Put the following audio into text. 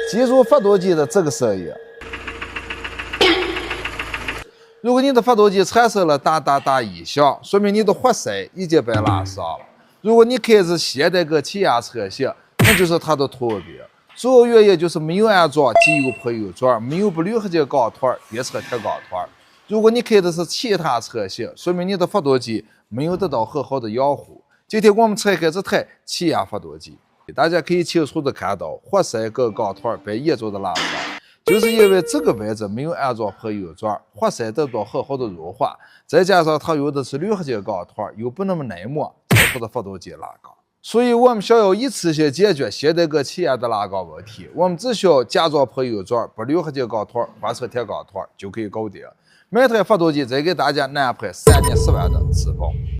记住发动机的这个声音。如果你的发动机产生了哒哒哒异响，说明你的活塞已经被拉伤了。如果你开的是现代跟起亚车型，那就是它的通病。主要原因就是没有安装机油喷油嘴，没有不铝合金钢团、别车铁钢团。如果你开的是其他车型，说明你的发动机没有得到很好的养护。今天我们拆开这台起亚发动机，大家可以清楚的看到活塞跟钢团被严重的拉伤，就是因为这个位置没有安装喷油嘴，活塞得不到很好的润滑，再加上它用的是铝合金钢团，又不那么耐磨，造成的发动机拉缸。所以我们想要一次性解决现代跟起亚的拉缸问题，我们只需要加装喷油嘴，把铝合金钢团换成铁钢团就可以搞定。买台发动机再给大家安排3年10万的质保。